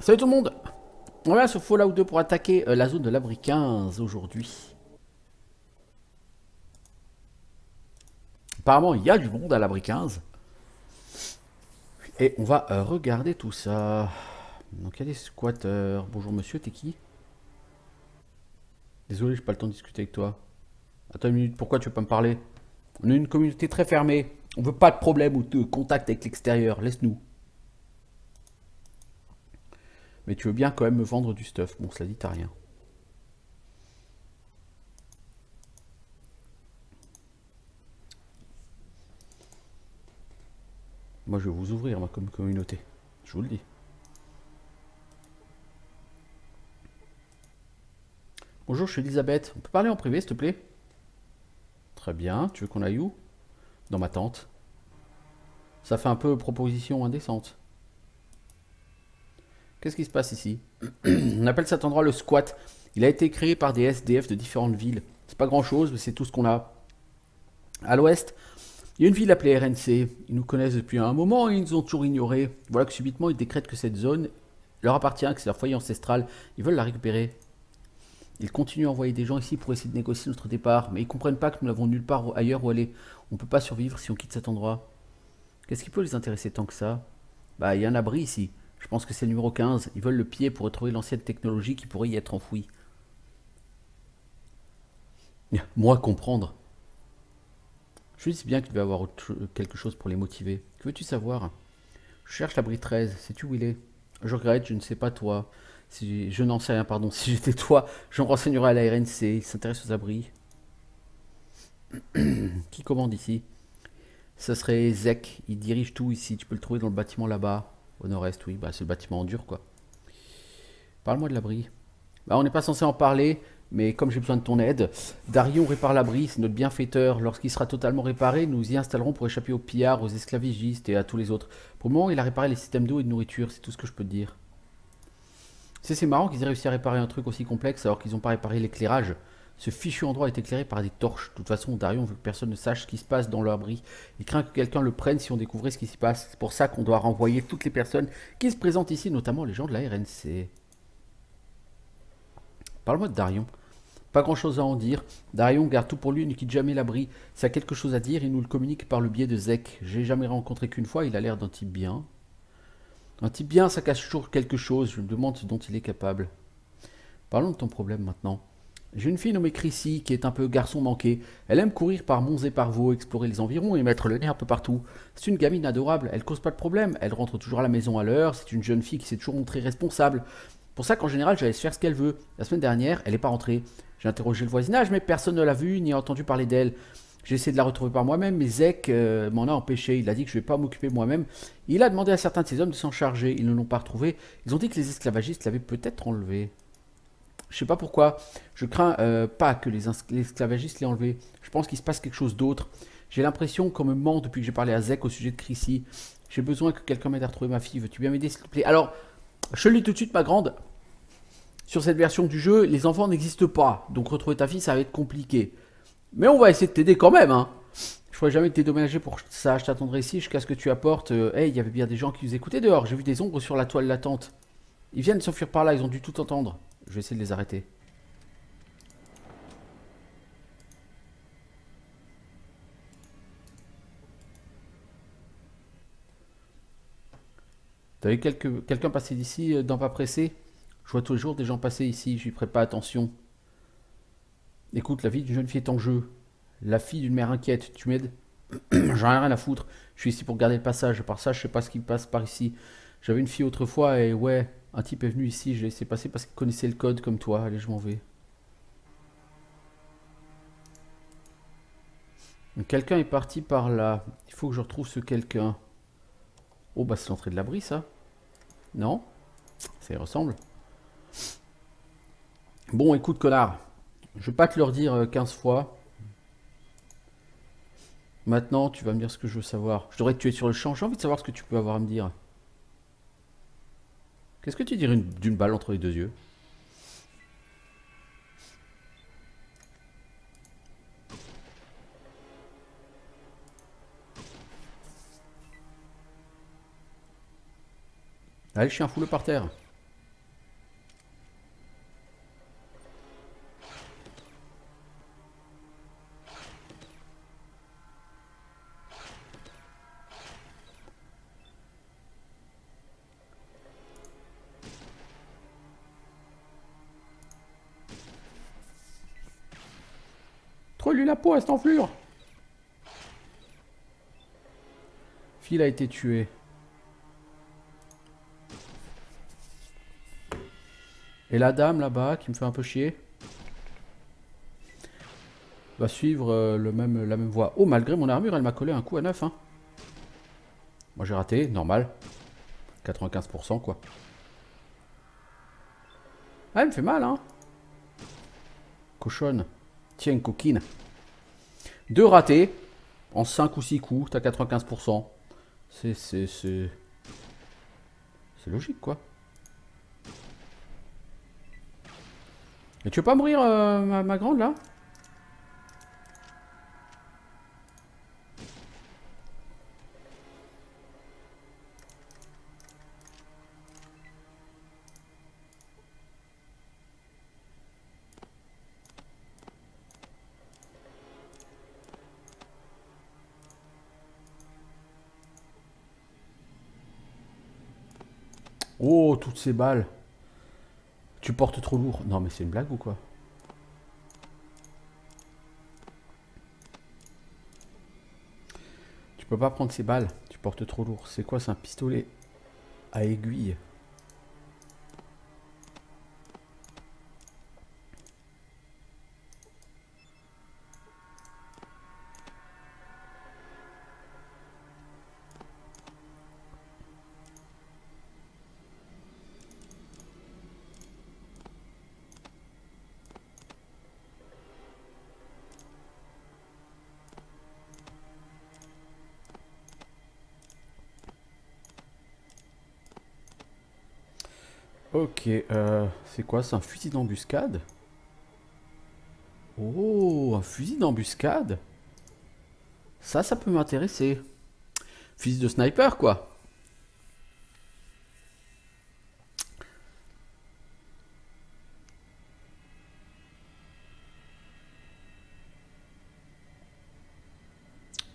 Salut tout le monde. On va sur Fallout 2 pour attaquer la zone de l'abri 15 aujourd'hui. Apparemment, il y a du monde à l'abri 15. Et on va regarder tout ça. Donc, il y a des squatteurs. Bonjour monsieur, t'es qui? Désolé, j'ai pas le temps de discuter avec toi. Attends une minute, pourquoi tu veux pas me parler? On est une communauté très fermée. On veut pas de problème ou de contact avec l'extérieur. Laisse-nous. Mais tu veux bien quand même me vendre du stuff. Bon, cela dit, t'as rien. Moi, je vais vous ouvrir ma communauté. Je vous le dis. Bonjour, je suis Elisabeth. On peut parler en privé, s'il te plaît? Très bien. Tu veux qu'on aille où? Dans ma tente. Ça fait un peu proposition indécente. Qu'est-ce qui se passe ici? On appelle cet endroit le squat. Il a été créé par des SDF de différentes villes. C'est pas grand chose, mais c'est tout ce qu'on a. À l'ouest, il y a une ville appelée RNC. Ils nous connaissent depuis un moment et ils nous ont toujours ignorés. Voilà que subitement ils décrètent que cette zone leur appartient, que c'est leur foyer ancestral. Ils veulent la récupérer. Ils continuent à envoyer des gens ici pour essayer de négocier notre départ, mais ils comprennent pas que nous n'avons nulle part ailleurs où aller. On peut pas survivre si on quitte cet endroit. Qu'est-ce qui peut les intéresser tant que ça? Bah, il y a un abri ici. Je pense que c'est le numéro 15. Ils veulent le piller pour retrouver l'ancienne technologie qui pourrait y être enfouie. Moi, comprendre. Je dis bien qu'il devait y avoir quelque chose pour les motiver. Que veux-tu savoir? Je cherche l'abri 13. Sais-tu où il est? Je regrette, je ne sais pas toi. Si je n'en sais rien, pardon. Si j'étais toi, j'en renseignerais à la RNC. Ils s'intéressent aux abris. Qui commande ici? Ça serait Zek. Il dirige tout ici. Tu peux le trouver dans le bâtiment là-bas. Au nord-est, oui. Bah, c'est le bâtiment en dur, quoi. Parle-moi de l'abri. Bah, on n'est pas censé en parler, mais comme j'ai besoin de ton aide, Darion répare l'abri, c'est notre bienfaiteur. Lorsqu'il sera totalement réparé, nous y installerons pour échapper aux pillards, aux esclavagistes et à tous les autres. Pour le moment, il a réparé les systèmes d'eau et de nourriture, c'est tout ce que je peux te dire. C'est marrant qu'ils aient réussi à réparer un truc aussi complexe alors qu'ils n'ont pas réparé l'éclairage. Ce fichu endroit est éclairé par des torches. De toute façon, Darion veut que personne ne sache ce qui se passe dans l'abri. Il craint que quelqu'un le prenne si on découvrait ce qui s'y passe. C'est pour ça qu'on doit renvoyer toutes les personnes qui se présentent ici, notamment les gens de la RNC. Parle-moi de Darion. Pas grand chose à en dire. Darion garde tout pour lui et ne quitte jamais l'abri. S'il a quelque chose à dire, il nous le communique par le biais de Zek. J'ai jamais rencontré qu'une fois, il a l'air d'un type bien. Un type bien, ça cache toujours quelque chose. Je me demande ce dont il est capable. Parlons de ton problème maintenant. J'ai une fille nommée Chrissy qui est un peu garçon manqué. Elle aime courir par monts et par vaux, explorer les environs et mettre le nez un peu partout. C'est une gamine adorable, elle cause pas de problème, elle rentre toujours à la maison à l'heure, c'est une jeune fille qui s'est toujours montrée responsable. Pour ça qu'en général, je laisse faire ce qu'elle veut. La semaine dernière, elle n'est pas rentrée. J'ai interrogé le voisinage, mais personne ne l'a vue ni a entendu parler d'elle. J'ai essayé de la retrouver par moi-même, mais Zek m'en a empêché. Il a dit que je ne vais pas m'occuper moi-même. Il a demandé à certains de ses hommes de s'en charger. Ils ne l'ont pas retrouvée. Ils ont dit que les esclavagistes l'avaient peut-être enlevée. Je sais pas pourquoi. Je crains pas que les esclavagistes l'aient enlevé. Je pense qu'il se passe quelque chose d'autre. J'ai l'impression qu'on me ment depuis que j'ai parlé à Zek au sujet de Chrissy. J'ai besoin que quelqu'un m'aide à retrouver ma fille. Veux-tu bien m'aider, s'il te plaît? Alors, je te le dis tout de suite, ma grande. Sur cette version du jeu, les enfants n'existent pas. Donc retrouver ta fille, ça va être compliqué. Mais on va essayer de t'aider quand même, hein. Je pourrais jamais te dédommager pour ça. Je t'attendrai ici jusqu'à ce que tu apportes. Hey, il y avait bien des gens qui nous écoutaient dehors. J'ai vu des ombres sur la toile latente. Ils viennent de s'enfuir par là. Ils ont dû tout entendre. Je vais essayer de les arrêter. T'as vu quelqu'un passer d'ici dans pas pressé? Je vois tous les jours des gens passer ici. Je lui prête pas attention. Écoute, la vie d'une jeune fille est en jeu. La fille d'une mère inquiète. Tu m'aides? J'en ai rien à foutre. Je suis ici pour garder le passage. Par ça, je sais pas ce qui passe par ici. J'avais une fille autrefois et ouais, un type est venu ici. Je l'ai laissé passer parce qu'il connaissait le code comme toi. Allez, je m'en vais. Quelqu'un est parti par là. Il faut que je retrouve ce quelqu'un. Oh, bah c'est l'entrée de l'abri, ça. Non? Ça y ressemble. Bon, écoute, connard. Je vais pas te le redire 15 fois. Maintenant, tu vas me dire ce que je veux savoir. Je devrais te tuer sur le champ. J'ai envie de savoir ce que tu peux avoir à me dire. Qu'est-ce que tu dirais d'une balle entre les deux yeux? Allez, le chien, fous-le par terre. lui la peau à cette enflure. Phil a été tué. Et la dame là-bas qui me fait un peu chier va suivre la même voie. Oh, malgré mon armure, elle m'a collé un coup à 9. Hein. Moi j'ai raté, normal. 95% quoi. Ah, elle me fait mal, hein. Cochonne. Tiens, une coquine. 2 ratés. En 5 ou 6 coups, t'as 95%. C'est logique, quoi. Et tu veux pas mourir, ma grande, là? Oh, toutes ces balles. Tu portes trop lourd. Non, mais c'est une blague ou quoi? Tu peux pas prendre ces balles. Tu portes trop lourd. C'est quoi? C'est un pistolet à aiguille. Ok, c'est quoi? C'est un fusil d'embuscade? Oh, un fusil d'embuscade? Ça peut m'intéresser. Fusil de sniper, quoi.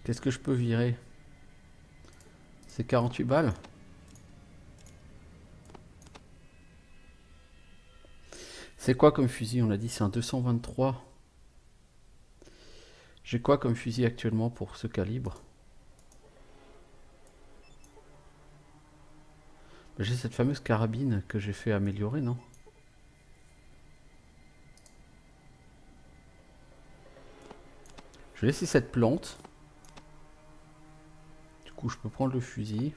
Qu'est-ce que je peux virer? C'est 48 balles. C'est quoi comme fusil? On a dit c'est un 223. J'ai quoi comme fusil actuellement pour ce calibre? J'ai cette fameuse carabine que j'ai fait améliorer, non? Je vais laisser cette plante. Du coup, je peux prendre le fusil.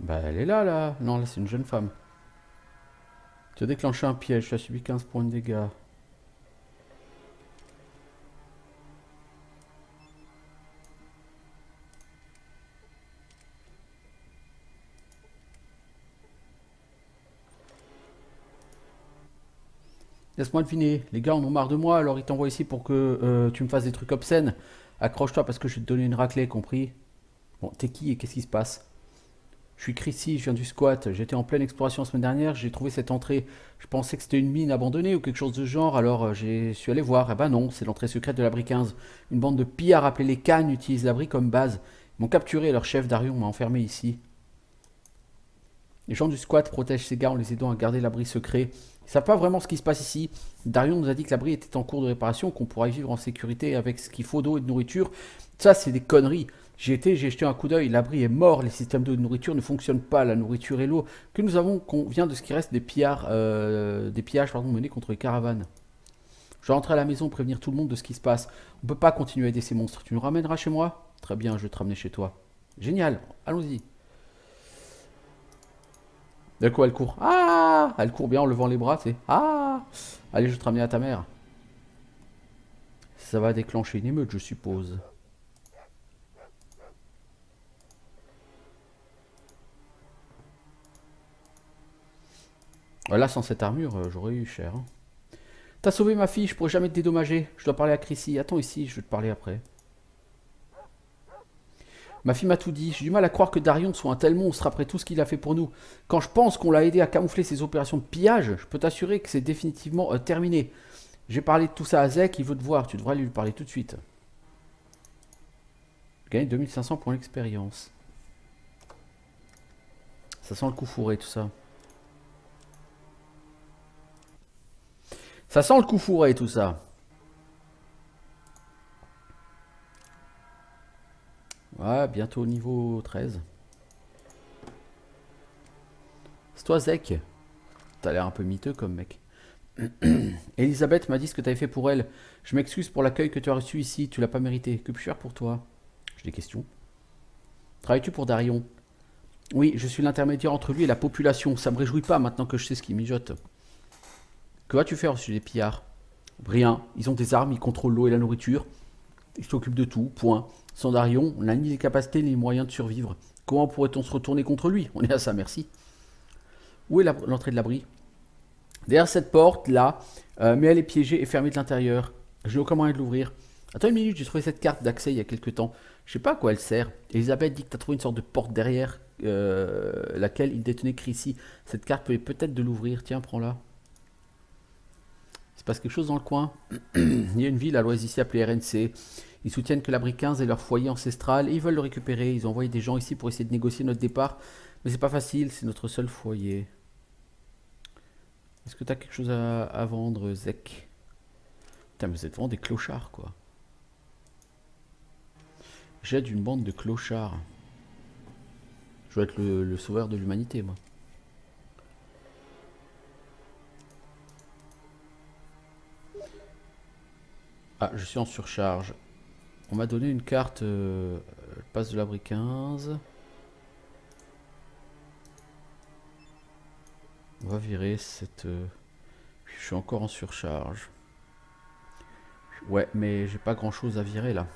Bah, elle est là, là. Non, là, c'est une jeune femme. Tu as déclenché un piège. Tu as subi 15 points de dégâts. Laisse-moi deviner. Les gars en ont marre de moi, alors ils t'envoient ici pour que tu me fasses des trucs obscènes. Accroche-toi parce que je vais te donner une raclée, compris? Bon, t'es qui et qu'est-ce qui se passe? Je suis Chrissy, je viens du squat. J'étais en pleine exploration la semaine dernière, j'ai trouvé cette entrée. Je pensais que c'était une mine abandonnée ou quelque chose de genre, alors je suis allé voir. Eh ben non, c'est l'entrée secrète de l'abri 15. Une bande de pillards appelés les Cannes utilise l'abri comme base. Ils m'ont capturé, leur chef Darion m'a enfermé ici. Les gens du squat protègent ces gars en les aidant à garder l'abri secret. Ils savent pas vraiment ce qui se passe ici. Darion nous a dit que l'abri était en cours de réparation, qu'on pourra y vivre en sécurité avec ce qu'il faut d'eau et de nourriture. Ça, c'est des conneries. J'ai jeté un coup d'œil, l'abri est mort, les systèmes d'eau et de nourriture ne fonctionnent pas, la nourriture et l'eau que nous avons vient de ce qui reste des pillages menés contre les caravanes. Je vais rentrer à la maison, prévenir tout le monde de ce qui se passe. On ne peut pas continuer à aider ces monstres. Tu nous ramèneras chez moi? Très bien, je vais te ramener chez toi. Génial, allons-y. D'un coup, elle court. Ah! Elle court bien en levant les bras, tu sais. Ah! Allez, je vais te ramener à ta mère. Ça va déclencher une émeute, je suppose. Là, sans cette armure, j'aurais eu cher. Hein. T'as sauvé ma fille, je pourrais jamais te dédommager. Je dois parler à Chrissy. Attends ici, je vais te parler après. Ma fille m'a tout dit. J'ai du mal à croire que Darion soit un tel monstre après tout ce qu'il a fait pour nous. Quand je pense qu'on l'a aidé à camoufler ses opérations de pillage, je peux t'assurer que c'est définitivement terminé. J'ai parlé de tout ça à Zek, il veut te voir. Tu devrais lui parler tout de suite. Gagne 2500 points d'expérience. Ça sent le coup fourré tout ça. Ça sent le coup fourré tout ça. Ouais, bientôt au niveau 13. C'est toi Zek. T'as l'air un peu miteux comme mec. Elisabeth m'a dit ce que t'avais fait pour elle. Je m'excuse pour l'accueil que tu as reçu ici. Tu l'as pas mérité. Que puis-je faire pour toi? J'ai des questions. Travailles-tu pour Darion? Oui, je suis l'intermédiaire entre lui et la population. Ça me réjouit pas maintenant que je sais ce qu'il mijote. Que vas-tu faire au sujet des pillards? Rien. Ils ont des armes, ils contrôlent l'eau et la nourriture. Ils s'occupent de tout, point. Sans Darion, on n'a ni les capacités ni les moyens de survivre. Comment pourrait-on se retourner contre lui? On est à sa merci. Où est l'entrée de l'abri? Derrière cette porte, là, mais elle est piégée et fermée de l'intérieur. Je n'ai aucun moyen de l'ouvrir. Attends une minute, j'ai trouvé cette carte d'accès il y a quelques temps. Je sais pas à quoi elle sert. Elisabeth dit que tu as trouvé une sorte de porte derrière laquelle il détenait Chrissy. Cette carte peut-être de l'ouvrir. Tiens, prends-la. Il se passe quelque chose dans le coin. Il y a une ville à l'ouest ici appelée RNC. Ils soutiennent que l'abri 15 est leur foyer ancestral et ils veulent le récupérer. Ils ont envoyé des gens ici pour essayer de négocier notre départ. Mais c'est pas facile, c'est notre seul foyer. Est-ce que tu as quelque chose à vendre, Zek? Putain, mais vous êtes vraiment des clochards, quoi. J'aide une bande de clochards. Je veux être le sauveur de l'humanité, moi. Ah, je suis en surcharge. On m'a donné une carte passe de l'abri 15. On va virer cette... Je suis encore en surcharge. Ouais, mais j'ai pas grand chose à virer là.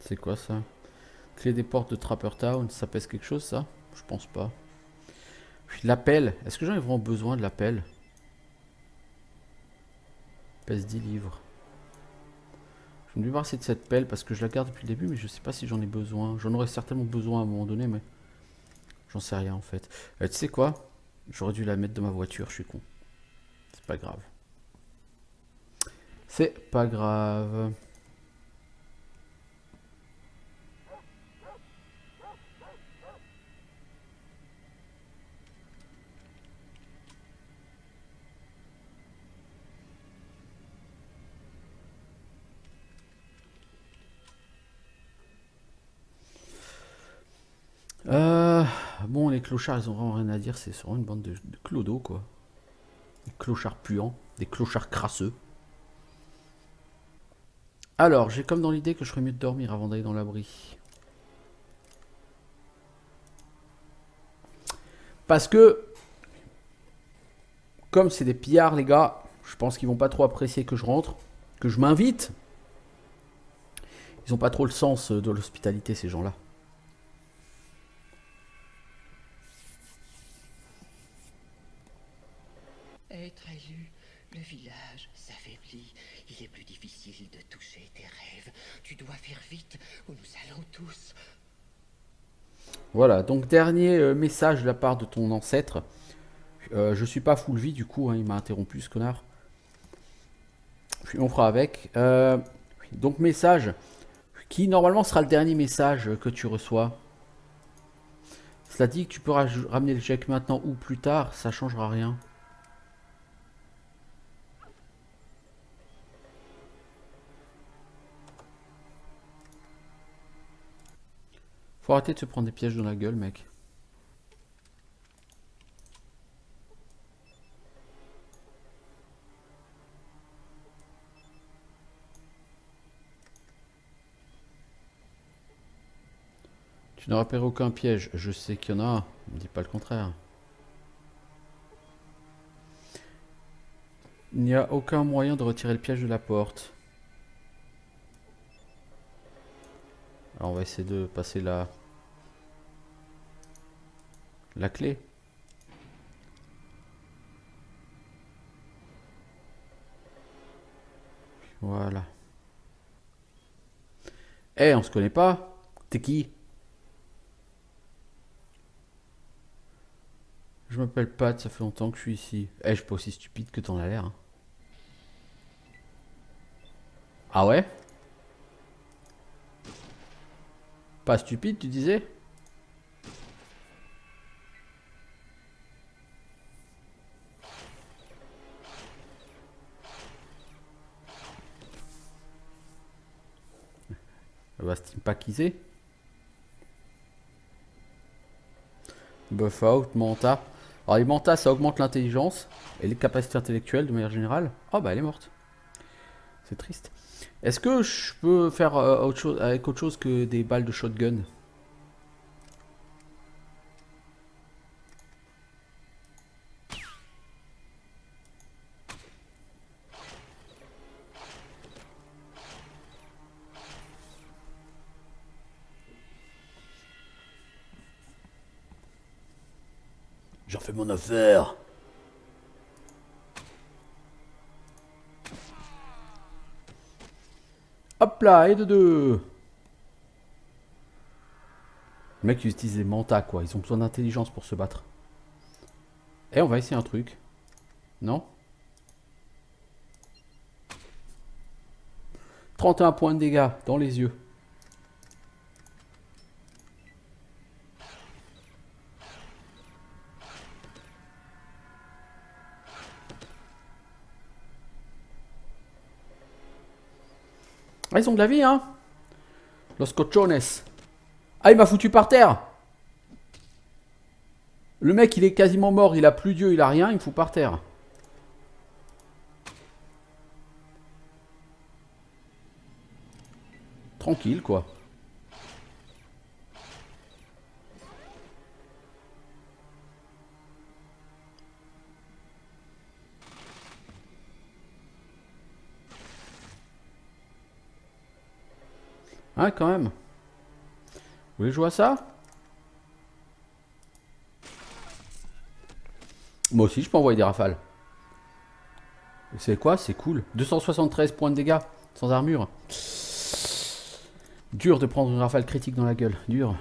C'est quoi ça? Clé des portes de Trapper Town, ça pèse quelque chose ça? Je pense pas. L'appel, est-ce que j'en ai vraiment besoin de l'appel? Pèse 10 livres. Je me débarrasser de cette pelle parce que je la garde depuis le début, mais je sais pas si j'en ai besoin. J'en aurais certainement besoin à un moment donné, mais j'en sais rien en fait. Tu sais quoi? J'aurais dû la mettre dans ma voiture, je suis con. C'est pas grave. C'est pas grave. Bon, les clochards, ils ont vraiment rien à dire. C'est vraiment une bande de clodos, quoi. Des clochards puants, des clochards crasseux. Alors, j'ai comme dans l'idée que je ferais mieux de dormir avant d'aller dans l'abri. Parce que, comme c'est des pillards, les gars, je pense qu'ils vont pas trop apprécier que je rentre, que je m'invite. Ils ont pas trop le sens de l'hospitalité, ces gens-là. Être élu, le village s'affaiblit. Il est plus difficile de toucher tes rêves. Tu dois faire vite ou nous allons tous. Voilà, donc dernier message de la part de ton ancêtre. Je suis pas full vie du coup, hein, il m'a interrompu ce connard. Puis on fera avec. Donc message qui normalement sera le dernier message que tu reçois. Cela dit que tu peux ramener le chèque maintenant ou plus tard, ça changera rien. Faut arrêter de se prendre des pièges dans la gueule, mec. Tu n'as repéré aucun piège. Je sais qu'il y en a un. Ne me dis pas le contraire. Il n'y a aucun moyen de retirer le piège de la porte. Alors on va essayer de passer la clé. Voilà. Eh, on se connaît pas? T'es qui? Je m'appelle Pat, ça fait longtemps que je suis ici. Eh, je suis pas aussi stupide que t'en as l'air. Hein. Ah ouais? Pas stupide, tu disais? Elle va steampackiser. Buff out, manta. Alors les mantas, ça augmente l'intelligence et les capacités intellectuelles de manière générale. Oh bah elle est morte. C'est triste. Est-ce que je peux faire autre chose, avec autre chose que des balles de shotgun? J'en fais mon affaire. Hop là, et de deux. Le mec, il utilise des mantas, quoi. Ils ont besoin d'intelligence pour se battre. Et on va essayer un truc. Non? 31 points de dégâts dans les yeux. Ah, ils ont de la vie, hein? Los cochones. Ah, il m'a foutu par terre. Le mec, il est quasiment mort. Il a plus d'yeux, il a rien. Il me fout par terre. Tranquille, quoi. Hein, quand même. Vous voulez jouer à ça? Moi aussi, je peux envoyer des rafales. C'est quoi? C'est cool. 273 points de dégâts. Sans armure. Dur de prendre une rafale critique dans la gueule. Dur.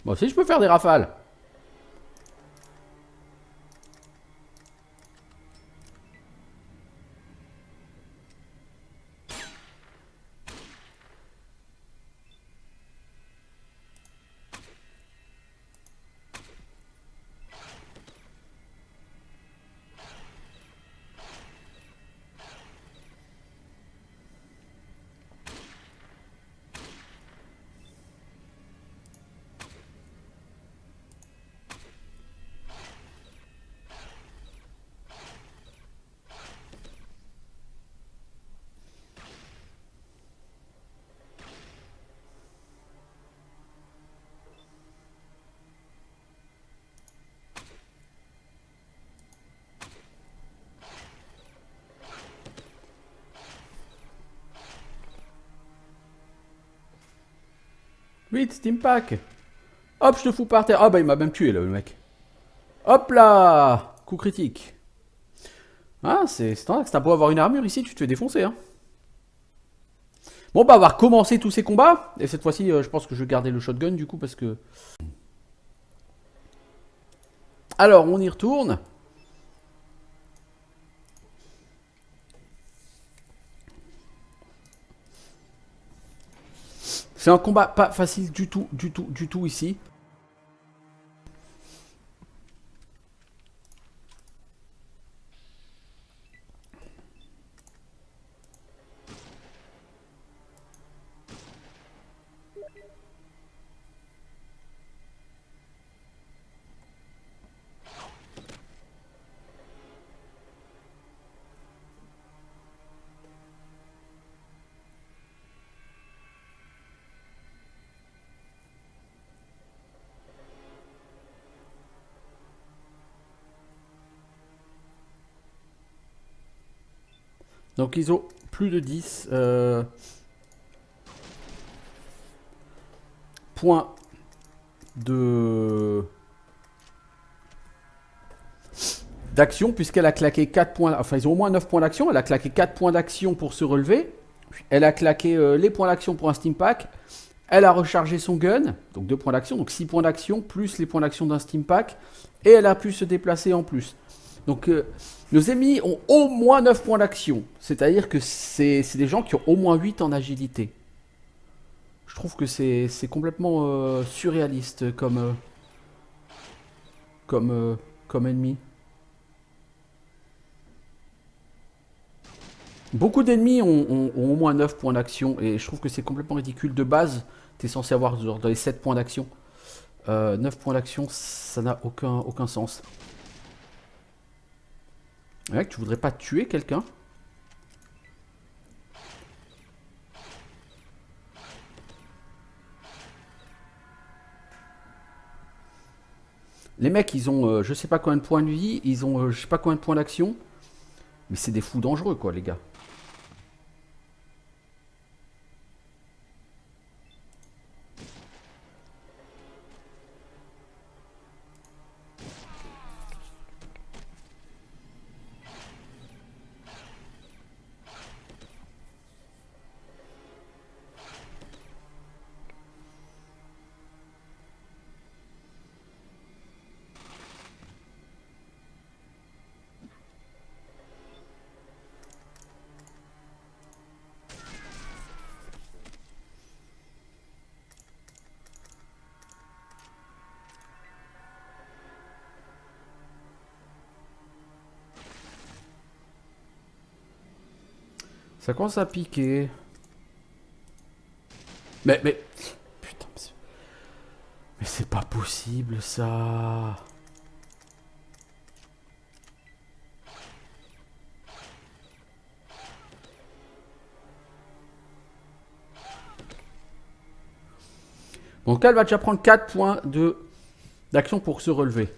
Moi aussi, je peux faire des rafales. Vite, Steampack. Hop, je te fous par terre. Ah bah il m'a même tué là, le mec. Hop là. Coup critique. Ah, c'est t'as beau avoir une armure ici, tu te fais défoncer. Hein. Bon, bah, on va recommencer tous ces combats. Et cette fois-ci, je pense que je vais garder le shotgun du coup parce que... Alors, on y retourne. C'est un combat pas facile du tout ici. Donc ils ont plus de 10. points de... d'action, puisqu'elle a claqué 4 points, enfin ils ont au moins 9 points d'action, elle a claqué 4 points d'action pour se relever, elle a claqué les points d'action pour un Steam Pack, elle a rechargé son gun, donc 2 points d'action, donc 6 points d'action, plus les points d'action d'un Steam Pack, et elle a pu se déplacer en plus. Donc nos ennemis ont au moins 9 points d'action, c'est-à-dire que c'est des gens qui ont au moins 8 en agilité. Je trouve que c'est complètement surréaliste comme ennemi. Beaucoup d'ennemis ont au moins 9 points d'action et je trouve que c'est complètement ridicule. De base, tu es censé avoir genre, dans les 7 points d'action. 9 points d'action, ça n'a aucun sens. Ouais, tu voudrais pas tuer quelqu'un? Les mecs, ils ont je sais pas combien de points de vie, ils ont je sais pas combien de points d'action. Mais c'est des fous dangereux, quoi, les gars. Ça commence à piquer. Mais putain, mais c'est pas possible, ça. Donc elle va déjà prendre 4 points d'action pour se relever.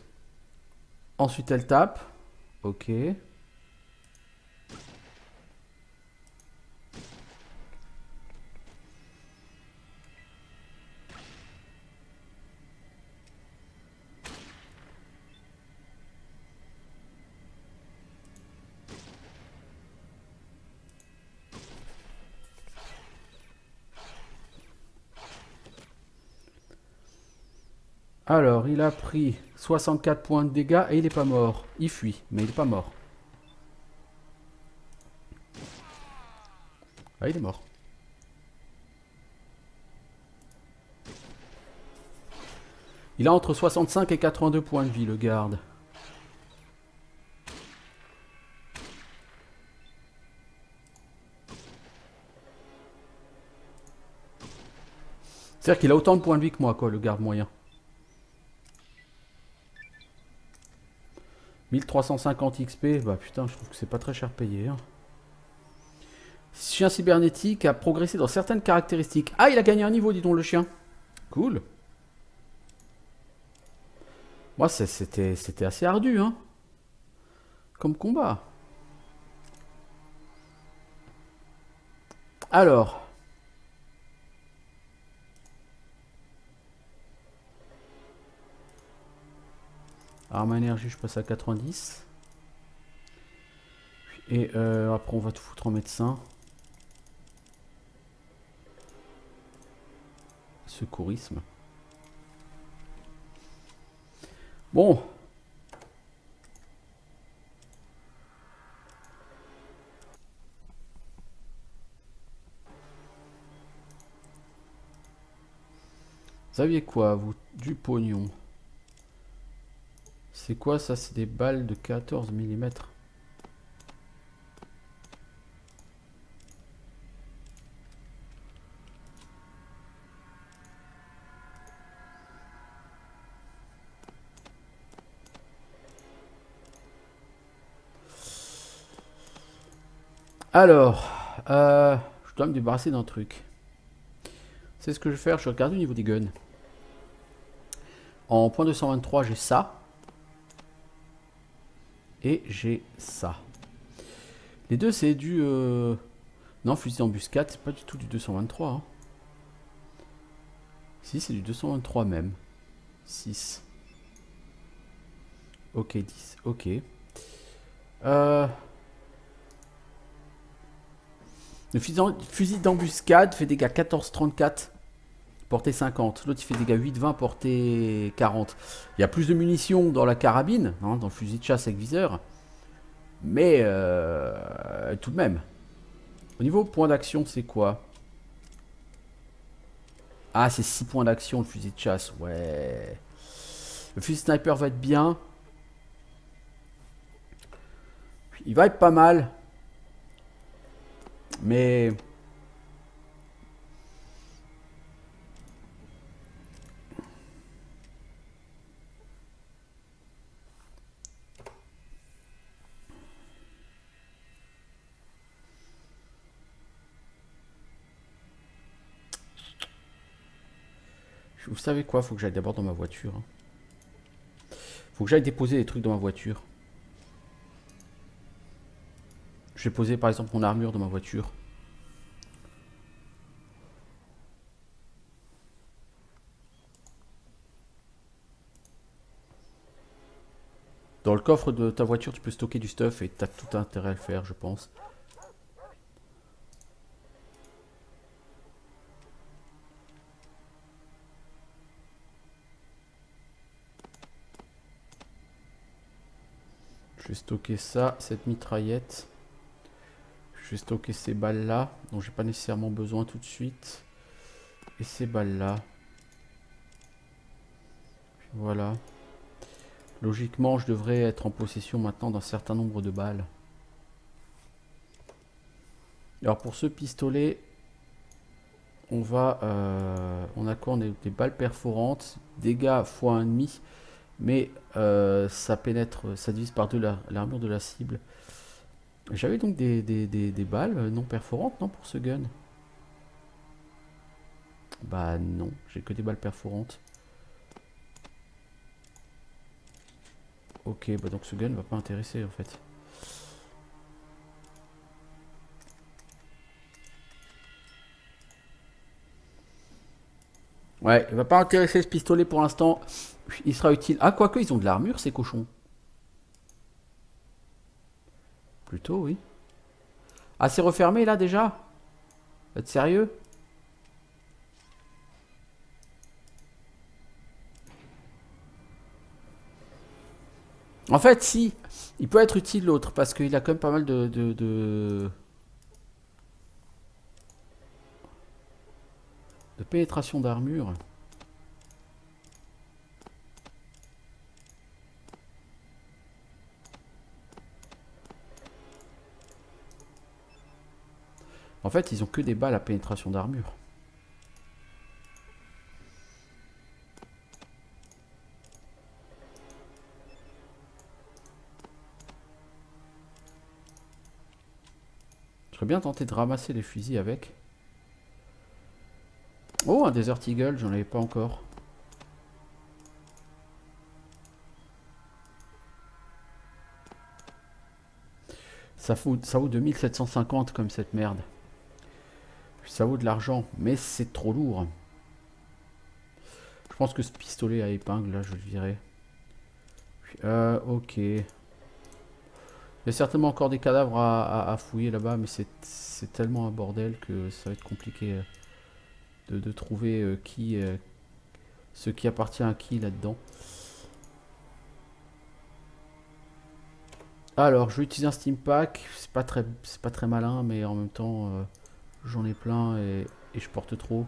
Ensuite, elle tape. Ok. Alors, il a pris 64 points de dégâts et il est pas mort. Il fuit, mais il est pas mort. Ah, il est mort. Il a entre 65 et 82 points de vie, le garde. C'est-à-dire qu'il a autant de points de vie que moi, quoi, le garde moyen. 1350 XP, bah putain, je trouve que c'est pas très cher payé. Hein. Chien cybernétique a progressé dans certaines caractéristiques. Ah, il a gagné un niveau, dis donc, le chien. Cool. Moi, c'était assez ardu, hein. Comme combat. Alors. Arme à énergie, je passe à 90. Et après, on va tout foutre en médecin. Secourisme. Bon. Vous saviez quoi, vous? Du pognon. C'est quoi ça? C'est des balles de 14 mm. Alors, je dois me débarrasser d'un truc. C'est ce que je vais faire, je vais regarder au niveau des guns. En point 223, j'ai ça. Et j'ai ça. Les deux, c'est du... Non, fusil d'embuscade, c'est pas du tout du 223. Hein. Ici, c'est du 223 même. 6. Ok, 10. Ok. Le fusil d'embuscade fait dégâts 14-34, portée 50. L'autre, il fait dégâts 8-20, portée 40. Il y a plus de munitions dans la carabine, hein, dans le fusil de chasse avec viseur. Mais tout de même. Au niveau point d'action, c'est quoi? Ah, c'est 6 points d'action le fusil de chasse. Ouais. Le fusil sniper va être bien. Il va être pas mal. Mais... Vous savez quoi? Faut que j'aille d'abord dans ma voiture. Faut que j'aille déposer des trucs dans ma voiture. Je vais poser par exemple mon armure dans ma voiture. Dans le coffre de ta voiture, tu peux stocker du stuff et t'as tout intérêt à le faire, je pense. Je vais stocker ça, cette mitraillette. Je vais stocker ces balles là, dont j'ai pas nécessairement besoin tout de suite. Et ces balles là. Voilà. Logiquement, je devrais être en possession maintenant d'un certain nombre de balles. Alors pour ce pistolet, on va... on a quoi? On a des balles perforantes, dégâts x 1,5, mais ça pénètre, ça divise par deux l'armure de la cible. J'avais donc des balles non perforantes, non, pour ce gun? Bah non, j'ai que des balles perforantes. Ok, bah donc ce gun va pas intéresser en fait. Ouais, il va pas intéresser ce pistolet pour l'instant. Il sera utile. Ah, quoique, ils ont de l'armure, ces cochons. Plutôt, oui. Ah, c'est refermé là déjà? Vous êtes sérieux? En fait, si. Il peut être utile l'autre parce qu'il a quand même pas mal de pénétration d'armure. En fait, ils ont que des balles à pénétration d'armure. Je serais bien tenté de ramasser les fusils avec. Oh, un Desert Eagle, j'en avais pas encore. Ça vaut 2750 comme cette merde. Ça vaut de l'argent, mais c'est trop lourd. Je pense que ce pistolet à épingle, là, je le virerai. Ok. Il y a certainement encore des cadavres à fouiller là-bas, mais c'est tellement un bordel que ça va être compliqué de trouver ce qui appartient à qui là-dedans. Alors, je vais utiliser un Steam Pack. C'est pas très malin, mais en même temps, j'en ai plein et je porte trop.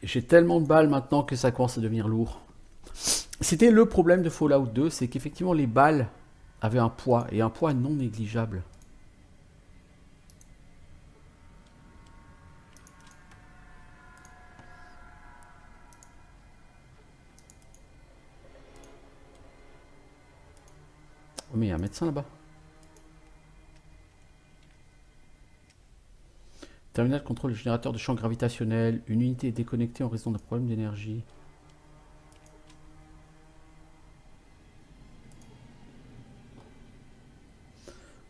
J'ai tellement de balles maintenant que ça commence à devenir lourd. C'était le problème de Fallout 2, c'est qu'effectivement les balles avaient un poids, et un poids non négligeable. Oh mais il y a un médecin là-bas. Terminal contrôle le générateur de champ gravitationnel. Une unité est déconnectée en raison d'un problème d'énergie.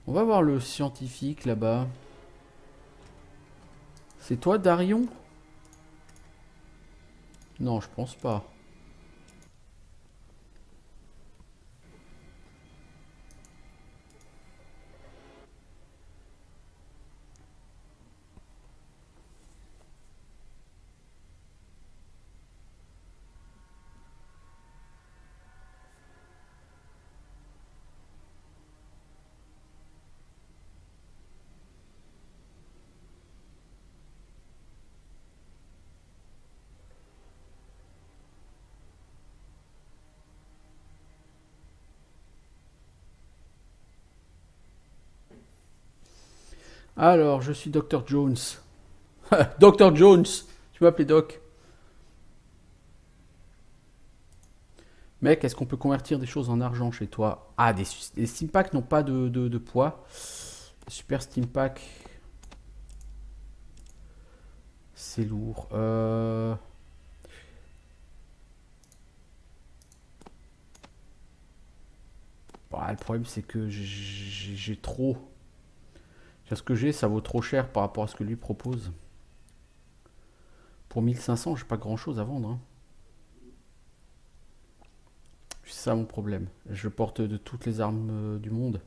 On va voir le scientifique là-bas. C'est toi, Darion? Non, je pense pas. Alors, je suis Dr. Jones. Dr. Jones! Tu m'appelles Doc. Mec, est-ce qu'on peut convertir des choses en argent chez toi? Ah, des Stimpaks n'ont pas de poids. Super Stimpak. C'est lourd. Bah, le problème, c'est que j'ai trop. Ce que j'ai, ça vaut trop cher par rapport à ce que lui propose. Pour 1500, j'ai pas grand chose à vendre. Hein. C'est ça mon problème. Je porte de toutes les armes du monde.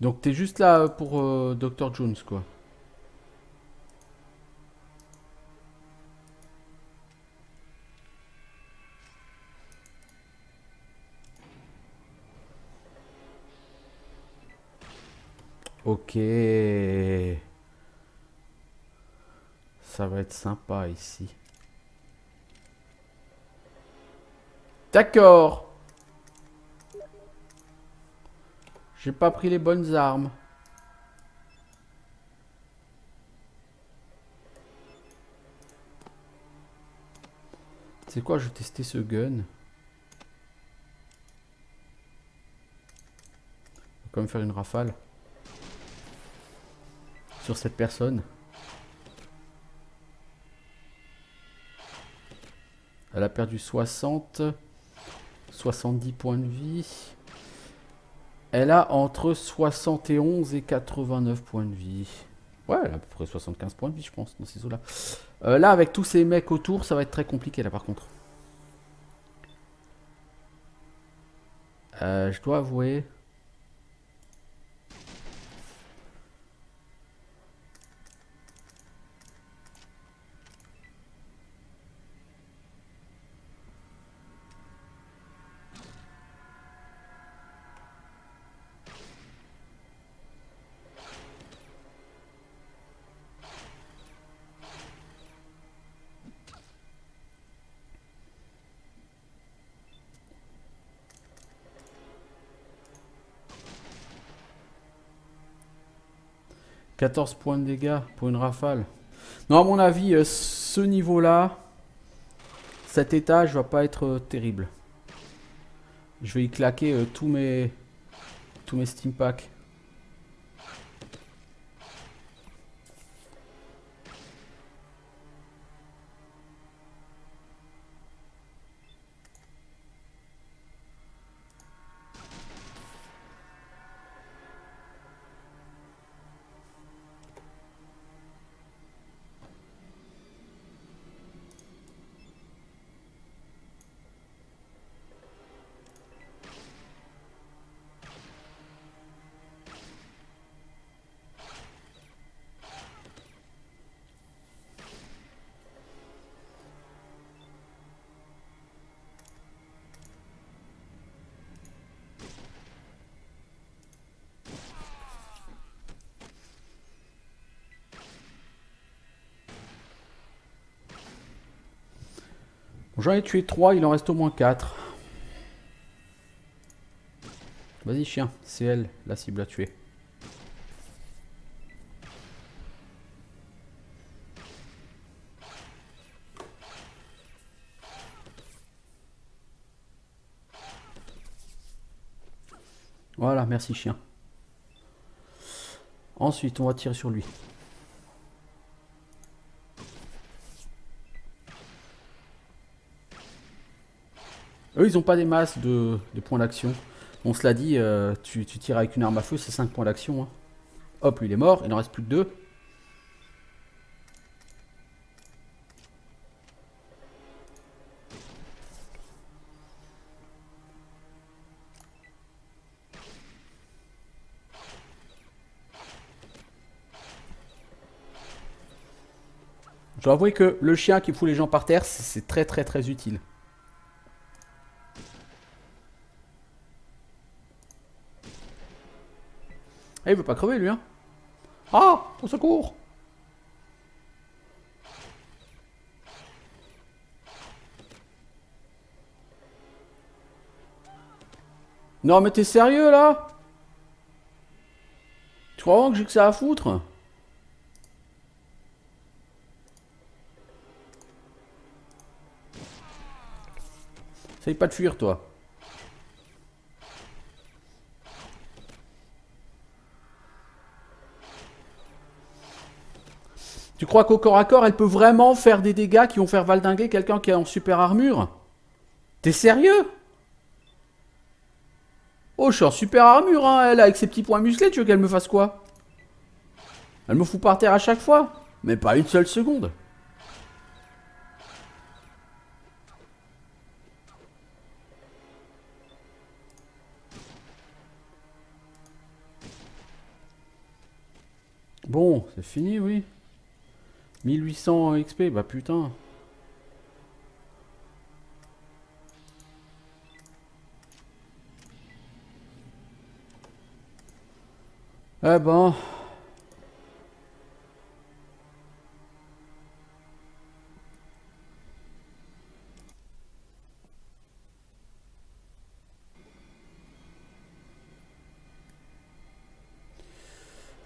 Donc t'es juste là pour Dr. Jones, quoi. Ok. Ça va être sympa ici. D'accord. J'ai pas pris les bonnes armes. C'est quoi, je vais tester ce gun. On va quand même faire une rafale. Sur cette personne. Elle a perdu 60. 70 points de vie. Elle a entre 71 et 89 points de vie. Ouais, elle a à peu près 75 points de vie, je pense, dans ces eaux-là. Là, avec tous ces mecs autour, ça va être très compliqué, là, par contre. Je dois avouer... 14 points de dégâts pour une rafale. Non, à mon avis, ce niveau-là, cet étage va pas être terrible. Je vais y claquer tous mes Stimpaks. J'en ai tué 3, il en reste au moins 4. Vas-y chien, c'est elle, la cible à tuer. Voilà, merci chien. Ensuite, on va tirer sur lui. Eux, ils ont pas des masses de points d'action. On se l'a dit, tu tires avec une arme à feu, c'est 5 points d'action. Hein. Hop, lui il est mort, il en reste plus que 2. Je dois avouer que le chien qui fout les gens par terre, c'est très très très utile. Ah, il veut pas crever lui, hein. Ah, au secours. Non mais t'es sérieux là? Tu crois vraiment que j'ai que ça à foutre? Essaye pas de fuir toi. Tu crois qu'au corps à corps, elle peut vraiment faire des dégâts qui vont faire valdinguer quelqu'un qui est en super armure? T'es sérieux? Oh, je suis en super armure, hein, elle, avec ses petits poings musclés, tu veux qu'elle me fasse quoi? Elle me fout par terre à chaque fois? Mais pas une seule seconde. Bon, c'est fini, oui. 1800 XP, bah putain. Eh ben...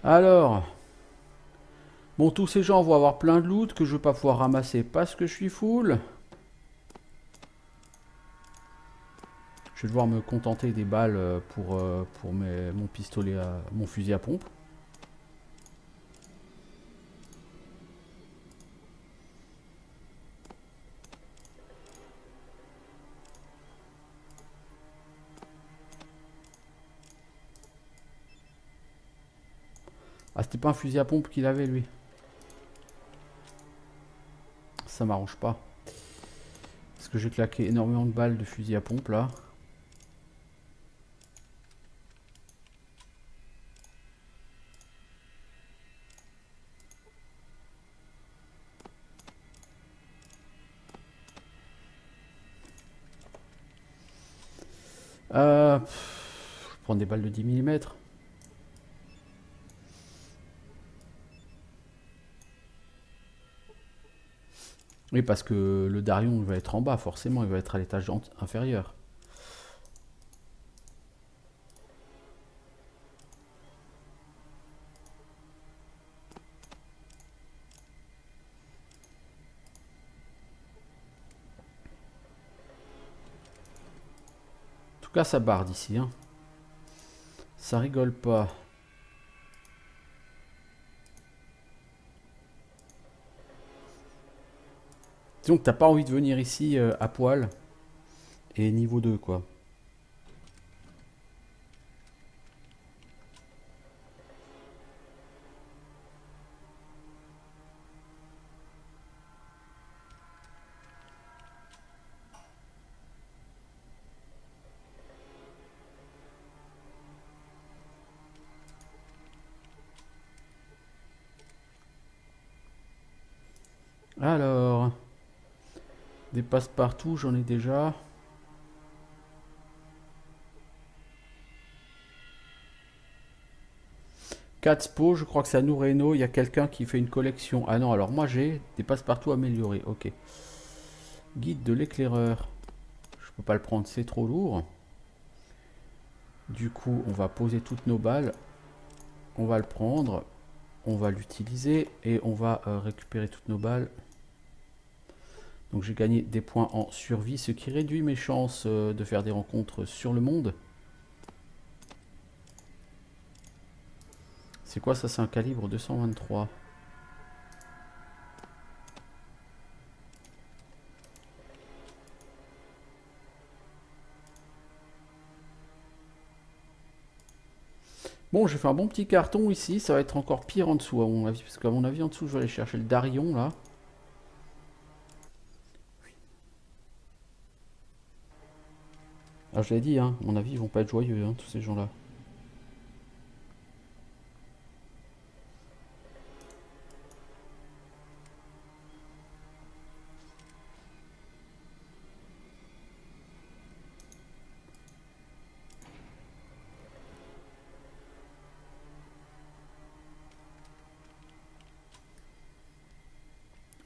Alors... Bon, tous ces gens vont avoir plein de loot que je vais pas pouvoir ramasser parce que je suis full. Je vais devoir me contenter des balles pour mon pistolet, mon fusil à pompe. Ah, c'était pas un fusil à pompe qu'il avait, lui. Ça m'arrange pas. Parce que j'ai claqué énormément de balles de fusil à pompe, là. Je prends des balles de 10 mm. Oui, parce que le Darion va être en bas, forcément, il va être à l'étage inférieur. En tout cas, ça barde ici. Hein. Ça rigole pas. Donc, t'as pas envie de venir ici à poil. Et niveau 2, quoi. Alors, des passe-partout, j'en ai déjà. Catspo, je crois que c'est à Noureno. Il y a quelqu'un qui fait une collection. Ah non, alors moi j'ai des passe-partout améliorés. Ok. Guide de l'éclaireur. Je peux pas le prendre, c'est trop lourd. Du coup, on va poser toutes nos balles. On va le prendre. On va l'utiliser. Et on va récupérer toutes nos balles. Donc j'ai gagné des points en survie, ce qui réduit mes chances de faire des rencontres sur le monde. C'est quoi ça? C'est un calibre 223. Bon, j'ai fait un bon petit carton ici. Ça va être encore pire en dessous, à mon avis. Parce qu'à mon avis, en dessous, je vais aller chercher le Darion, là. Ah, je l'ai dit, hein. À mon avis, ils vont pas être joyeux, hein, tous ces gens-là.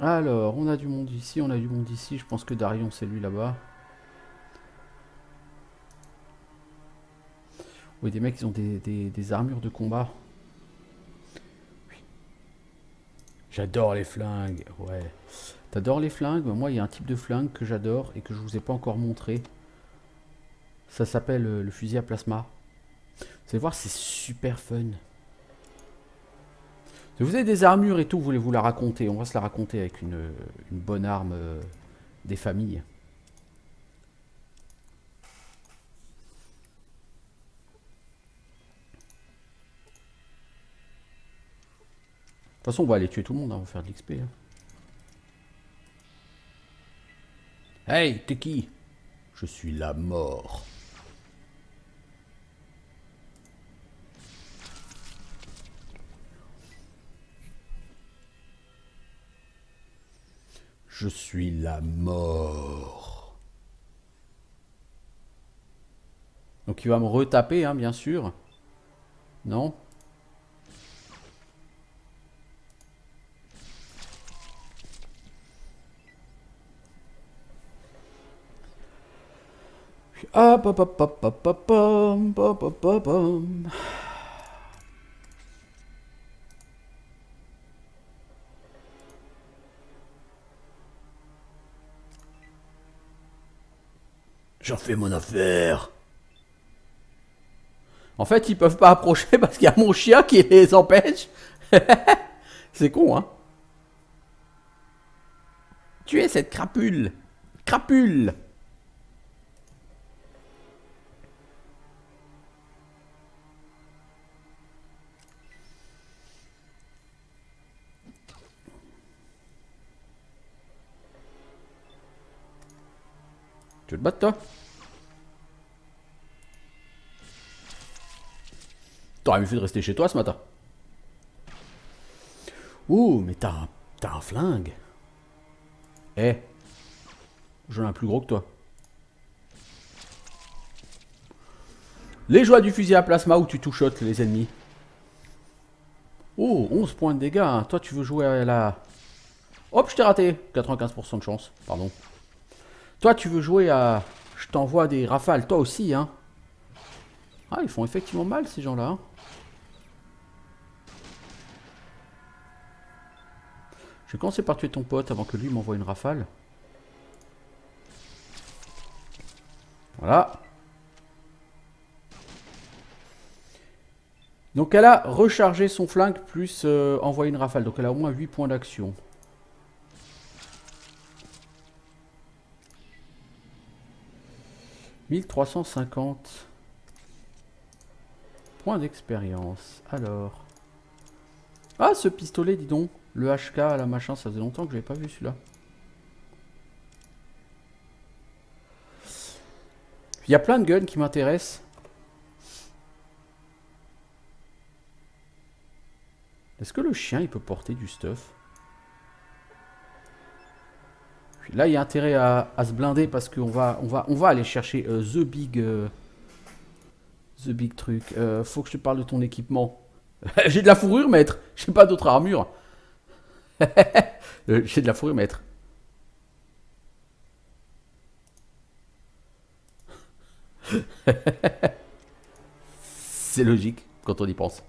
Alors, on a du monde ici, on a du monde ici. Je pense que Darion, c'est lui là-bas. Oui, des mecs, ils ont des armures de combat. J'adore les flingues, ouais. T'adores les flingues? Moi, il y a un type de flingue que j'adore et que je vous ai pas encore montré. Ça s'appelle le fusil à plasma. Vous allez voir, c'est super fun. Si vous avez des armures et tout, vous voulez vous la raconter. On va se la raconter avec une bonne arme des familles. De toute façon, on va aller tuer tout le monde, hein, on va faire de l'XP. Hein. Hey, t'es qui? Je suis la mort. Je suis la mort. Donc il va me retaper, hein, bien sûr. Non? Hop, hop, hop, hop, hop, hop, hop, hop, hop, hop, hop. J'en fais mon affaire. En fait, ils peuvent pas approcher parce qu'il y a mon chien qui les empêche. C'est con, hein. Tuez cette crapule. Crapule. Tu veux te battre, toi? T'aurais mieux fait de rester chez toi ce matin. Ouh, mais t'as un flingue. Eh, j'en ai un plus gros que toi. Les joies du fusil à plasma où tu touchottes les ennemis. Oh, 11 points de dégâts. Hein. Toi, tu veux jouer à la... Hop, je t'ai raté. 95% de chance, pardon. Toi, tu veux jouer à... Je t'envoie des rafales, toi aussi, hein. Ah, ils font effectivement mal, ces gens-là. Hein. Je vais commencer par tuer ton pote avant que lui m'envoie une rafale. Voilà. Donc elle a rechargé son flingue plus envoyé une rafale. Donc elle a au moins 8 points d'action. « 1350 points d'expérience. Alors. Ah, ce pistolet, dis donc. Le HK, la machin, ça faisait longtemps que je n'avais pas vu celui-là. Il y a plein de guns qui m'intéressent. Est-ce que le chien, il peut porter du stuff? Puis là, il y a intérêt à se blinder parce qu'on va aller chercher The Big truc. Faut que je te parle de ton équipement. J'ai de la fourrure, maître. J'ai pas d'autre armure. J'ai de la fourrure, maître. C'est logique quand on y pense.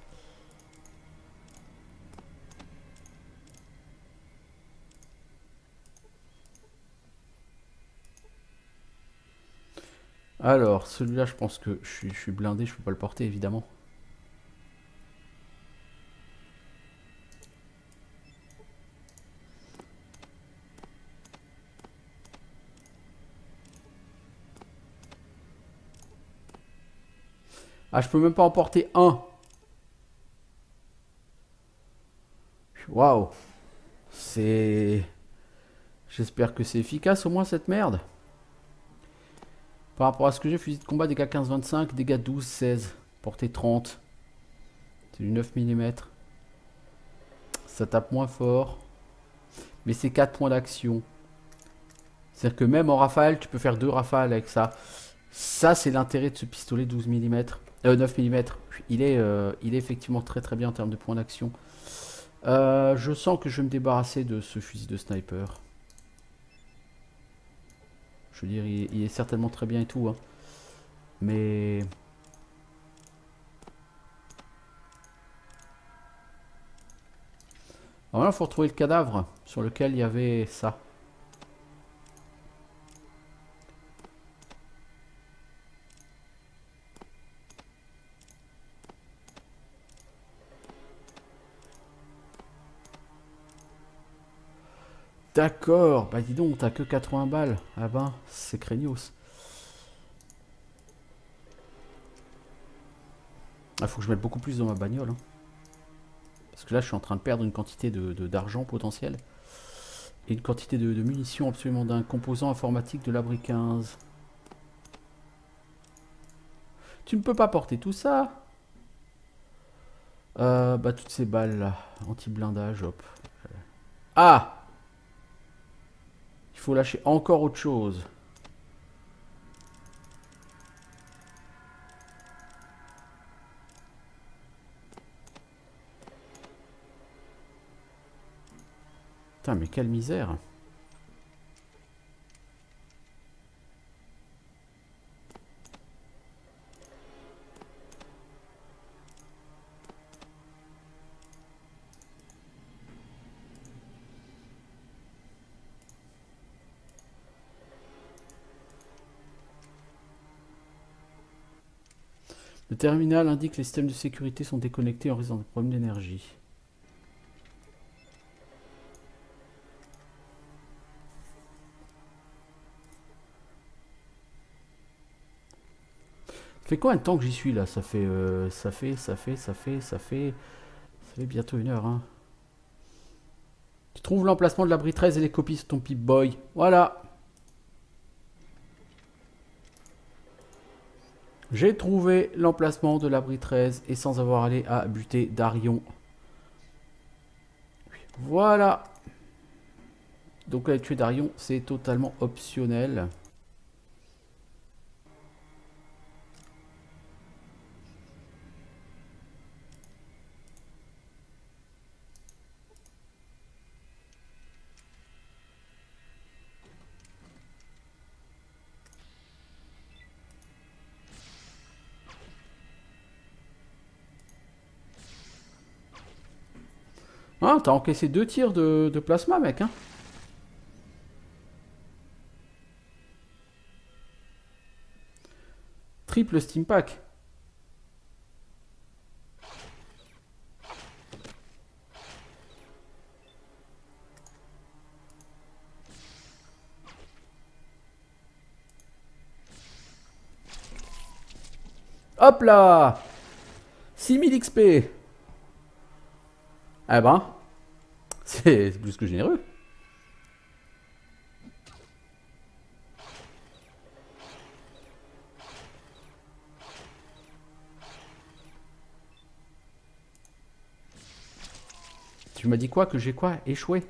Alors, celui-là, je pense que je suis blindé, je peux pas le porter, évidemment. Ah, je peux même pas en porter un. Waouh. C'est... J'espère que c'est efficace au moins cette merde. Par rapport à ce que j'ai, fusil de combat, dégâts 15-25, dégâts 12-16, portée 30. C'est du 9 mm. Ça tape moins fort. Mais c'est 4 points d'action. C'est-à-dire que même en rafale, tu peux faire 2 rafales avec ça. Ça, c'est l'intérêt de ce pistolet 12 mm. 9 mm. Il est effectivement très très bien en termes de points d'action. Je sens que je vais me débarrasser de ce fusil de sniper. Je veux dire, il est certainement très bien et tout. Hein. Mais... Alors là, il faut retrouver le cadavre sur lequel il y avait ça. D'accord, bah dis donc, t'as que 80 balles. Ah ben, c'est craignos. Ah, faut que je mette beaucoup plus dans ma bagnole. Hein. Parce que là, je suis en train de perdre une quantité d'argent potentiel. Et une quantité de munitions absolument d'un composant informatique de l'abri 15. Tu ne peux pas porter tout ça. Bah toutes ces balles là. Anti-blindage, hop. Ah! Il faut lâcher encore autre chose. Putain, mais quelle misère. Le terminal indique que les systèmes de sécurité sont déconnectés en raison de problèmes d'énergie. Ça fait combien de temps que j'y suis là? Ça fait bientôt 1 heure. Hein. Tu trouves l'emplacement de l'abri 13 et les copies sur ton Pip-Boy. Voilà. J'ai trouvé l'emplacement de l'abri 13 et sans avoir allé à buter Darion. Voilà. Donc là, tuer Darion, c'est totalement optionnel. Hein, t'as encaissé 2 tirs de plasma, mec. Hein. Triple Steam Pack. Hop là, 6000 XP. Eh ben, c'est plus que généreux. Tu m'as dit quoi? Que j'ai quoi? Échoué?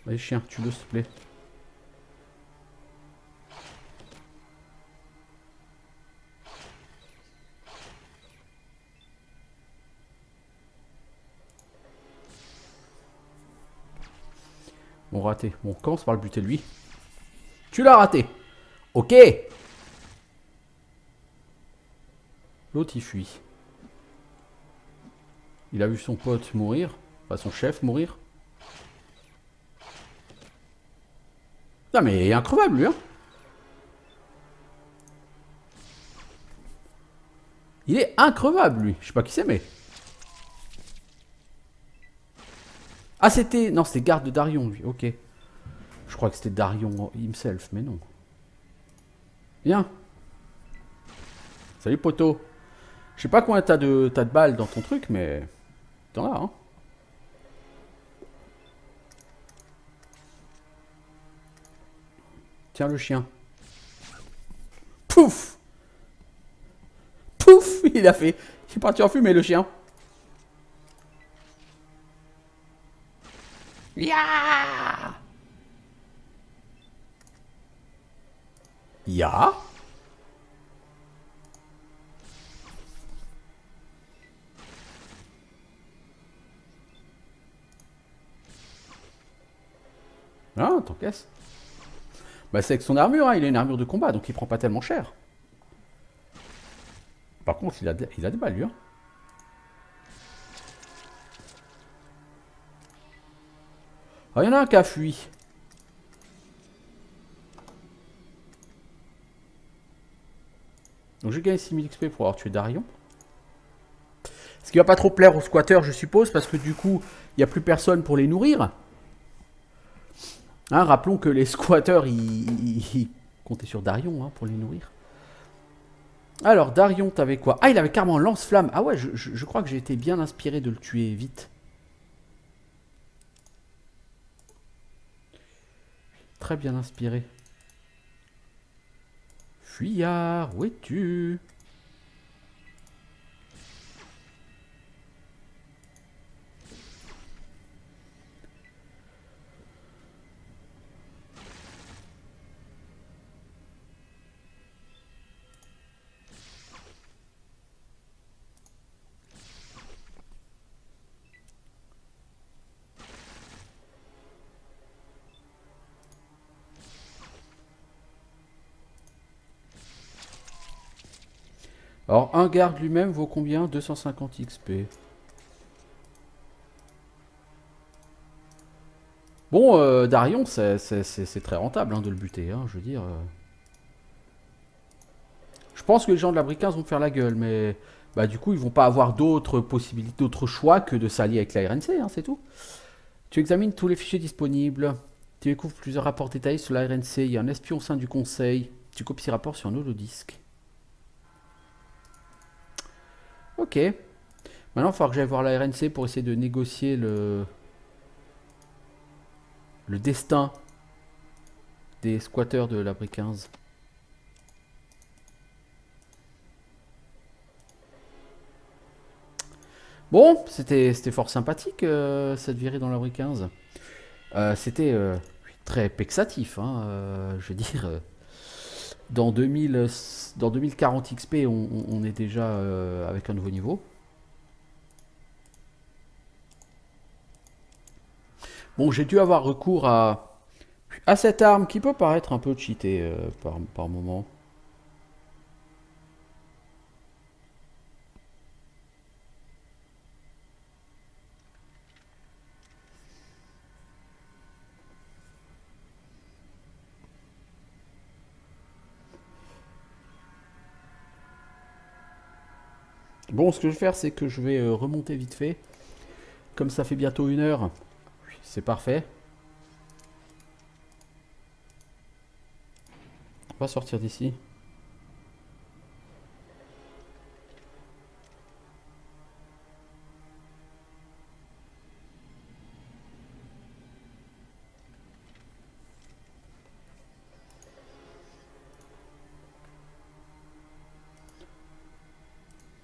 Allez chien, tue-le s'il te plaît. Bon, raté. Bon, on commence par le buter lui. Tu l'as raté. Ok. L'autre il fuit. Il a vu son pote mourir. Enfin son chef mourir. Non mais il est increvable lui hein. Il est increvable lui. Je sais pas qui c'est mais... Ah c'était... Non c'était garde de Darion lui. Ok. Je crois que c'était Darion himself mais non. Viens. Salut, poteau. Je sais pas combien t'as de balles dans ton truc, mais... T'en as, hein. Tiens, le chien. Pouf. Pouf. Il a fait... Il est parti en fumée, le chien. Ya. Ya. Ah, t'encaisses. Bah, c'est avec son armure, hein. Il a une armure de combat, donc il prend pas tellement cher. Par contre, il a des balles, lui, hein. Ah, il y en a un qui a fui. Donc j'ai gagné 6000 XP pour avoir tué Darion. Ce qui va pas trop plaire aux squatteurs, je suppose, parce que du coup, il n'y a plus personne pour les nourrir. Hein, rappelons que les squatteurs, ils comptaient sur Darion, hein, pour les nourrir. Alors, Darion, t'avais quoi? Ah, il avait carrément lance-flamme. Ah ouais, je crois que j'ai été bien inspiré de le tuer vite. Très bien inspiré. Fuyard, où es-tu? Alors, un garde lui-même vaut combien? 250 XP. Bon, Darion, c'est très rentable, hein, de le buter, hein, je veux dire. Je pense que les gens de l'abri 15 vont faire la gueule, mais bah, du coup, ils vont pas avoir d'autres possibilités, d'autres choix que de s'allier avec la RNC, hein, c'est tout. Tu examines tous les fichiers disponibles. Tu découvres plusieurs rapports détaillés sur la RNC. Il y a un espion au sein du conseil. Tu copies ces rapports sur un holodisque. Ok. Maintenant, il va falloir que j'aille voir la RNC pour essayer de négocier le destin des squatteurs de l'abri 15. Bon, c'était fort sympathique, cette virée dans l'abri 15. C'était très pexatif, hein, je veux dire. Dans 2040 XP, on est déjà avec un nouveau niveau. Bon, j'ai dû avoir recours à cette arme qui peut paraître un peu cheatée par moment. Bon, ce que je vais faire, c'est que je vais remonter vite fait. Comme ça fait bientôt 1 heure, c'est parfait. On va sortir d'ici.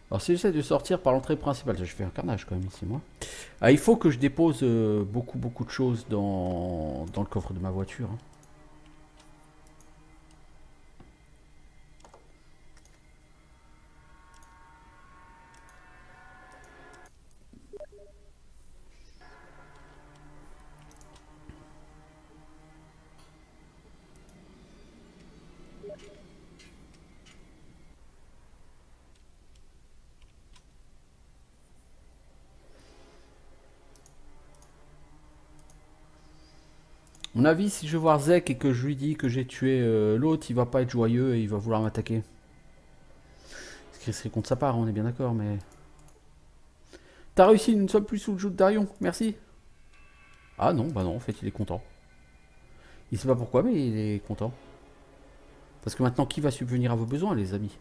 Alors si j'essaie de sortir par l'entrée principale, je fais un carnage quand même ici moi. Ah, il faut que je dépose beaucoup de choses dans le coffre de ma voiture, hein. Mon avis, si je vais voir Zek et que je lui dis que j'ai tué l'autre, il va pas être joyeux et il va vouloir m'attaquer. Ce qui serait contre sa part, on est bien d'accord, mais... T'as réussi, nous ne sommes plus sous le joug de Darion, merci. Ah non, bah non, en fait il est content. Il sait pas pourquoi, mais il est content. Parce que maintenant, qui va subvenir à vos besoins, les amis?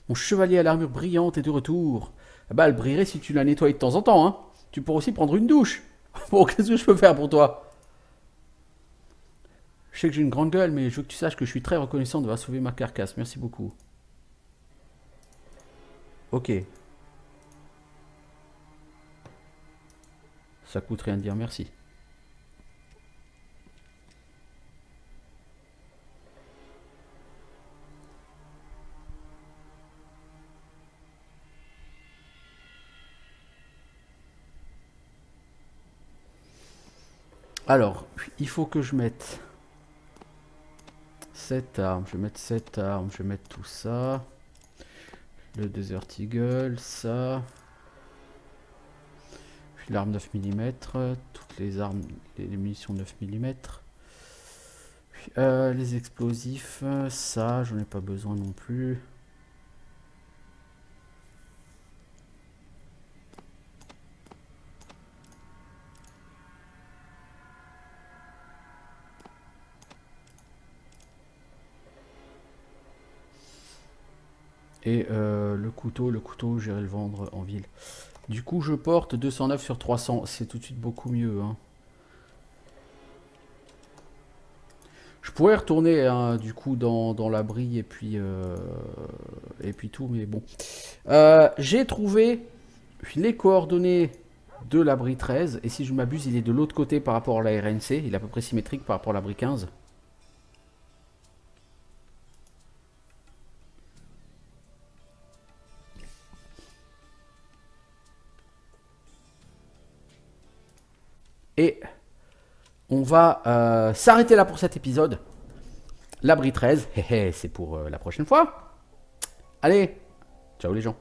Mon chevalier à l'armure brillante est de retour. Ah bah, elle brillerait si tu la nettoies de temps en temps, hein. Tu pourrais aussi prendre une douche. Bon, qu'est-ce que je peux faire pour toi? Je sais que j'ai une grande gueule, mais je veux que tu saches que je suis très reconnaissant d'avoir sauvé ma carcasse. Merci beaucoup. Ok. Ça coûte rien de dire merci. Alors, il faut que je mette cette arme. Je vais mettre cette arme. Je vais mettre tout ça. Le Desert Eagle, ça. Puis l'arme 9 mm. Toutes les armes, les munitions 9 mm. Puis, les explosifs, ça, j'en ai pas besoin non plus. Et le couteau, j'irai le vendre en ville. Du coup, je porte 209 sur 300. C'est tout de suite beaucoup mieux. Hein. Je pourrais retourner hein, du coup dans l'abri et puis tout, mais bon. J'ai trouvé les coordonnées de l'abri 13. Et si je m'abuse, il est de l'autre côté par rapport à la RNC. Il est à peu près symétrique par rapport à l'abri 15. Et on va s'arrêter là pour cet épisode. L'abri 13, c'est pour la prochaine fois. Allez, ciao les gens.